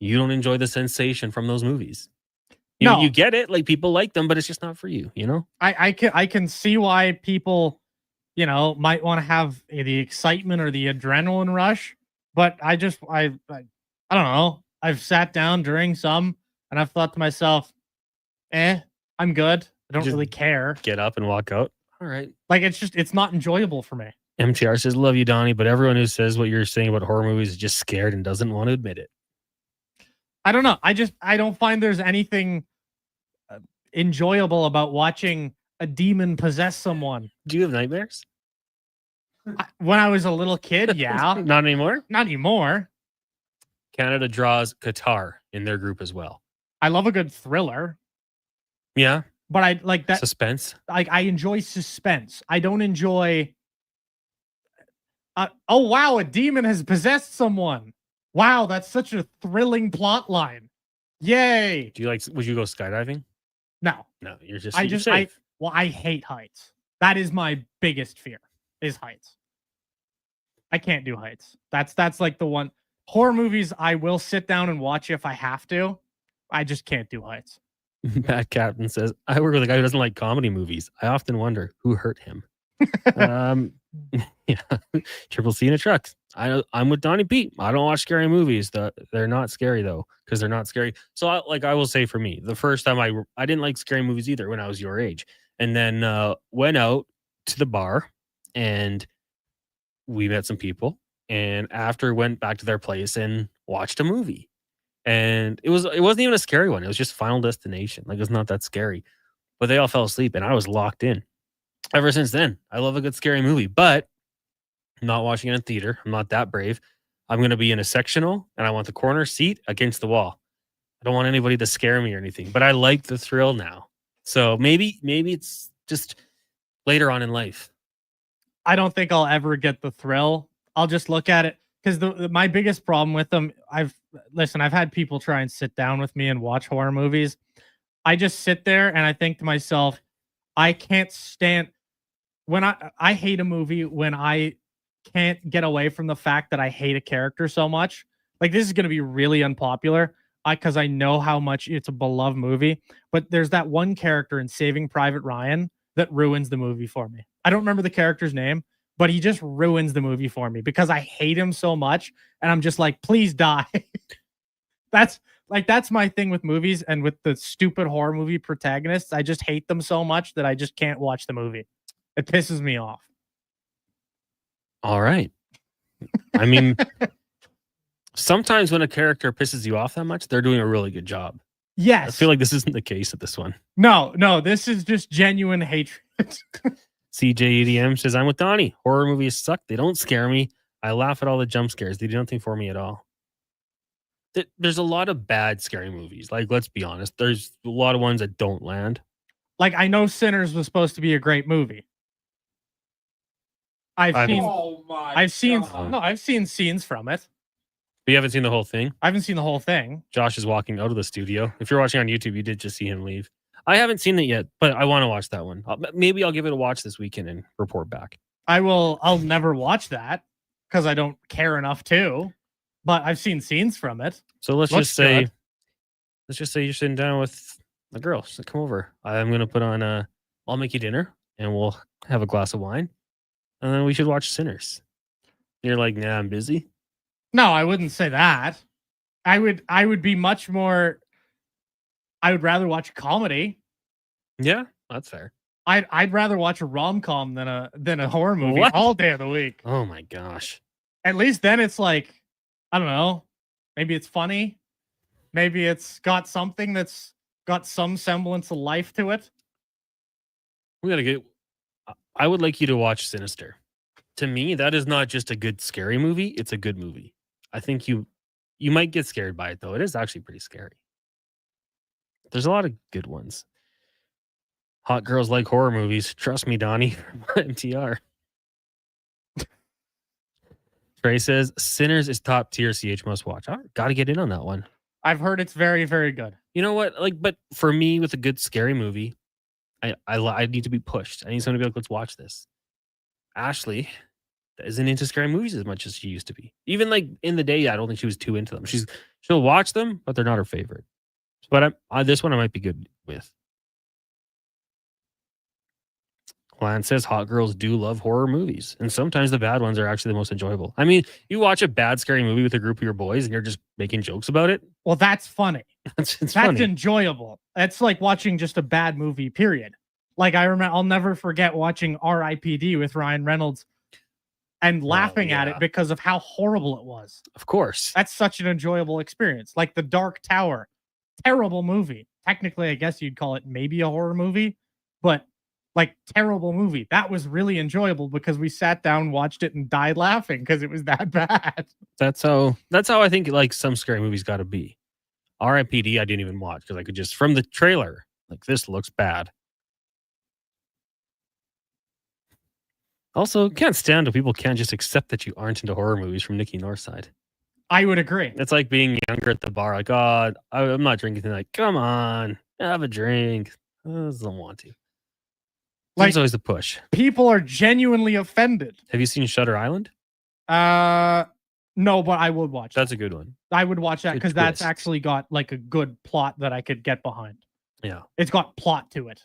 You don't enjoy the sensation from those movies. You get it, like people like them, but it's just not for you, you know? I can see why people, might want to have the excitement or the adrenaline rush, but I don't know. I've sat down during some and I've thought to myself, I'm good. I don't really care. Get up and walk out. All right. Like it's not enjoyable for me. MTR says, love you, Donnie, but everyone who says what you're saying about horror movies is just scared and doesn't want to admit it. I don't know. I don't find there's anything enjoyable about watching a demon possess someone. Do you have nightmares? When I was a little kid, yeah. Not anymore? Not anymore. Canada draws Qatar in their group as well. I love a good thriller. Yeah. But I like that suspense. I enjoy suspense. I don't enjoy oh wow, a demon has possessed someone. Wow, that's such a thrilling plot line. Yay. Would you go skydiving? No. No, you're just I hate heights. That is my biggest fear, is heights. I can't do heights. That's like the one. Horror movies I will sit down and watch if I have to. I just can't do heights. Matt Captain says, I work with a guy who doesn't like comedy movies. I often wonder who hurt him. Yeah. Triple C in a truck. I'm with Donnie Pete. I don't watch scary movies. They're not scary though, because they're not scary. So I will say for me, the first time I didn't like scary movies either when I was your age, and then went out to the bar and we met some people, and after went back to their place and watched a movie, and it wasn't even a scary one. It was just Final Destination. Like, it's not that scary, but they all fell asleep and I was locked in. Ever since then, I love a good scary movie, but I'm not watching it in theater. I'm not that brave. I'm going to be in a sectional and I want the corner seat against the wall. I don't want anybody to scare me or anything, but I like the thrill now. So maybe it's just later on in life. I don't think I'll ever get the thrill. I'll just look at it because my biggest problem with them, I've had people try and sit down with me and watch horror movies. I just sit there and I think to myself, I can't stand when I hate a movie when I can't get away from the fact that I hate a character so much. Like, this is going to be really unpopular because I know how much it's a beloved movie, but there's that one character in Saving Private Ryan that ruins the movie for me. I don't remember the character's name, but he just ruins the movie for me because I hate him so much. And I'm just like, please die. That's my thing with movies and with the stupid horror movie protagonists. I just hate them so much that I just can't watch the movie. It pisses me off. All right. I mean, sometimes when a character pisses you off that much, they're doing a really good job. Yes. I feel like this isn't the case at this one. No, this is just genuine hatred. CJEDM says, I'm with Donnie. Horror movies suck. They don't scare me. I laugh at all the jump scares. They do nothing for me at all. There's a lot of bad scary movies. Like, let's be honest. There's a lot of ones that don't land. Like, I know Sinners was supposed to be a great movie. I've seen scenes from it. But you haven't seen the whole thing? I haven't seen the whole thing. Josh is walking out of the studio. If you're watching on YouTube, you did just see him leave. I haven't seen it yet, but I want to watch that one. Maybe I'll give it a watch this weekend and report back. I'll never watch that because I don't care enough to, but I've seen scenes from it. So let's just say you're sitting down with The girl, she's like, come over. I'm gonna put on I'll make you dinner and we'll have a glass of wine. And then we should watch Sinners. You're like, nah, I'm busy. No, I wouldn't say that. I would be much more. I would rather watch a comedy. Yeah, that's fair. I'd rather watch a rom-com than a horror movie What? all day of the week. Oh my gosh. At least then it's like, I don't know, maybe it's funny. Maybe it's got something that's got some semblance of life to it. I would like you to watch Sinister. To me, that is not just a good scary movie, it's a good movie. I think you might get scared by it though. It is actually pretty scary. There's a lot of good ones. Hot girls like horror movies. Trust me, Donnie from MTR. Trey says Sinners is top tier CH must watch. I got to get in on that one. I've heard it's very, very good. You know what? But for me, with a good scary movie, I need to be pushed. I need someone to be like, let's watch this. Ashley isn't into scary movies as much as she used to be. Even like in the day, I don't think she was too into them. She'll watch them, but they're not her favorite. But this one I might be good with. Lance says hot girls do love horror movies, and sometimes the bad ones are actually the most enjoyable. I mean, you watch a bad scary movie with a group of your boys and you're just making jokes about it. Well, that's funny. That's funny. Enjoyable. It's like watching just a bad movie, period. Like I'll never forget watching R.I.P.D. with Ryan Reynolds and laughing at it because of how horrible it was. Of course. That's such an enjoyable experience. Like The Dark Tower, terrible movie. Technically, I guess you'd call it maybe a horror movie, but like terrible movie. That was really enjoyable because we sat down, watched it, and died laughing because it was that bad. That's how I think like some scary movies got to be. R.I.P.D. I didn't even watch because I could just from the trailer like this looks bad. Also, can't stand when people can't just accept that you aren't into horror movies from Nikki Northside. I would agree. It's like being younger at the bar. Like, oh, I'm not drinking. Like, come on, have a drink. I don't want to. Like, it's always a push. People are genuinely offended. Have you seen Shutter Island? No, but I would watch. That's a good one. I would watch that because that's actually got like a good plot that I could get behind. Yeah, it's got plot to it.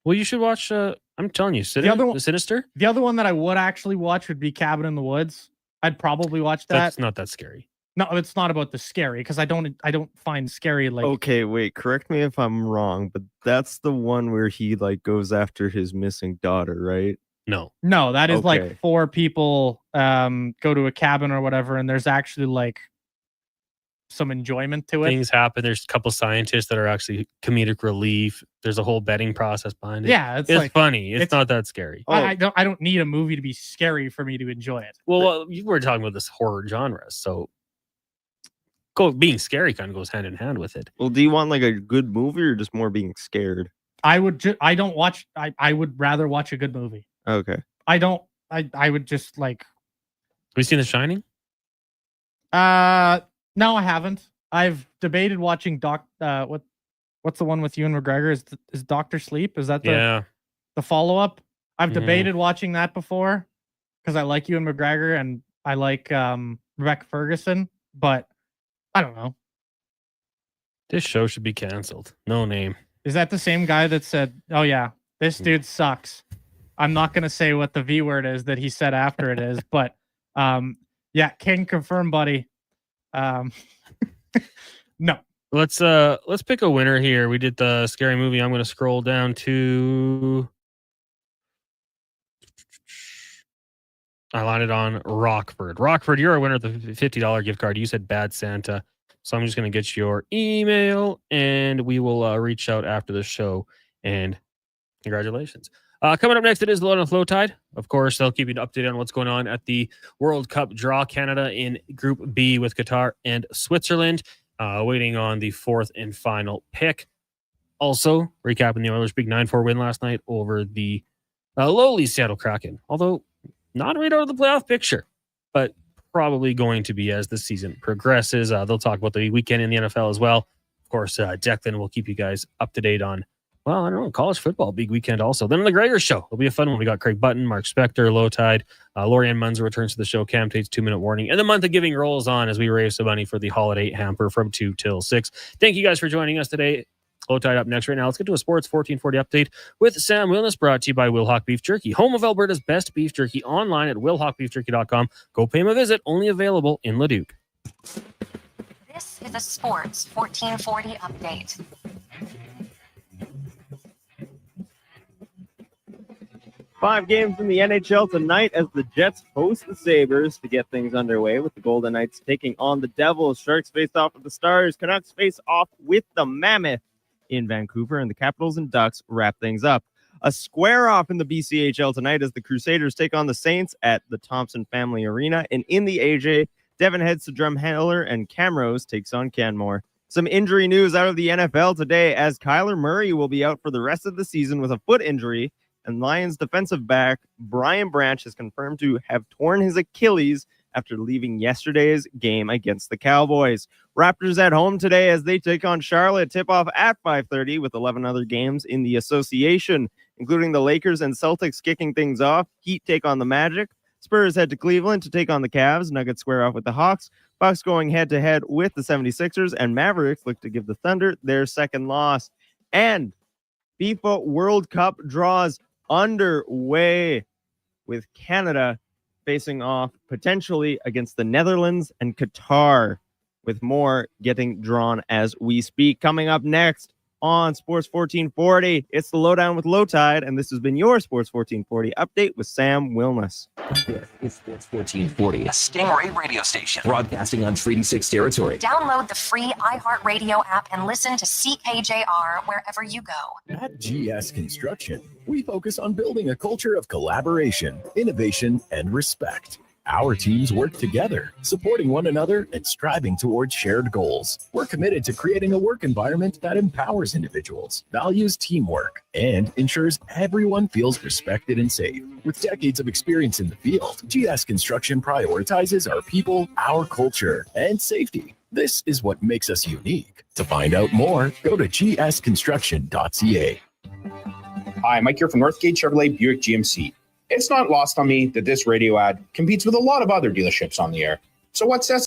Well, you should watch. I'm telling you, the Sinister. The other one that I would actually watch would be Cabin in the Woods. I'd probably watch that. That's not that scary. No, it's not about the scary because I don't find scary like. Okay, wait. Correct me if I'm wrong, but that's the one where he like goes after his missing daughter, right? No, that is like 4 people go to a cabin or whatever, and there's actually like some enjoyment to it. Things happen. There's a couple scientists that are actually comedic relief. There's a whole betting process behind it. Yeah, it's like, funny. It's not that scary. I don't need a movie to be scary for me to enjoy it. Well, you were talking about this horror genre, so being scary kind of goes hand in hand with it. Well, do you want like a good movie or just more being scared? I would rather watch a good movie. Okay. I would just like. Have you seen The Shining? No, I haven't. I've debated watching what's the one with Ewan McGregor? Is Doctor Sleep? Is that the follow up? I've debated watching that before because I like Ewan McGregor and I like Rebecca Ferguson, but I don't know. This show should be canceled. No name. Is that the same guy that said, "Oh yeah, this dude sucks"? I'm not gonna say what the V word is that he said after it is, but yeah, can confirm, buddy. No. Let's pick a winner here. We did the scary movie. I'm going to scroll down to. I landed on Rockford. Rockford, you're a winner of the $50 gift card. You said Bad Santa. So I'm just going to get your email and we will reach out after the show. And congratulations. Coming up next, it is the Load on Flow Tide. Of course, they'll keep you updated on what's going on at the World Cup draw. Canada in Group B with Qatar and Switzerland. Waiting on the 4th and final pick. Also, recapping the Oilers' big 9-4 win last night over the lowly Seattle Kraken. Although, not right out of the playoff picture, but probably going to be as the season progresses. They'll talk about the weekend in the NFL as well. Of course, Declan will keep you guys up to date on, well, I don't know, college football, big weekend also. Then on the Gregor Show, it'll be a fun one. We got Craig Button, Mark Spector, Low Tide, Lorianne Munzer returns to the show, Cam Tate's 2-minute warning, and the month of giving rolls on as we raise some money for the holiday hamper from 2 till 6. Thank you guys for joining us today. Low Tide up next right now. Let's get to a Sports 1440 update with Sam Wilness, brought to you by Wilhauk Beef Jerky, home of Alberta's best beef jerky, online at wilhaukbeefjerky.com. Go pay him a visit, only available in Leduc. This is a Sports 1440 update. Five games in the NHL tonight as the Jets host the Sabres to get things underway with the Golden Knights taking on the Devils. Sharks face off with the Stars. Canucks face off with the Mammoth in Vancouver, and the Capitals and Ducks wrap things up. A square off in the BCHL tonight as the Crusaders take on the Saints at the Thompson Family Arena, and in the AJ, Devon heads to Drumheller and Camrose takes on Canmore. Some injury news out of the NFL today as Kyler Murray will be out for the rest of the season with a foot injury, and Lions defensive back Brian Branch is confirmed to have torn his Achilles after leaving yesterday's game against the Cowboys. Raptors at home today as they take on Charlotte. Tip-off at 5:30 with 11 other games in the association, including the Lakers and Celtics kicking things off. Heat take on the Magic. Spurs head to Cleveland to take on the Cavs. Nuggets square off with the Hawks. Bucks going head-to-head with the 76ers. And Mavericks look to give the Thunder their second loss. And FIFA World Cup draws underway with Canada facing off potentially against the Netherlands and Qatar, with more getting drawn as we speak. Coming up next on Sports 1440, it's the Lowdown with Low Tide, and this has been your Sports 1440 update with Sam Wilness. It's Sports 1440, a Stingray radio station broadcasting on Treaty 6 territory. Download the free iHeartRadio app and listen to CKJR wherever you go. At GS Construction, we focus on building a culture of collaboration, innovation, and respect. Our teams work together, supporting one another and striving towards shared goals. We're committed to creating a work environment that empowers individuals, values teamwork, and ensures everyone feels respected and safe. With decades of experience in the field, GS Construction prioritizes our people, our culture, and safety. This is what makes us unique. To find out more, go to gsconstruction.ca. Hi, Mike here from Northgate Chevrolet Buick GMC. It's not lost on me that this radio ad competes with a lot of other dealerships on the air. So what sets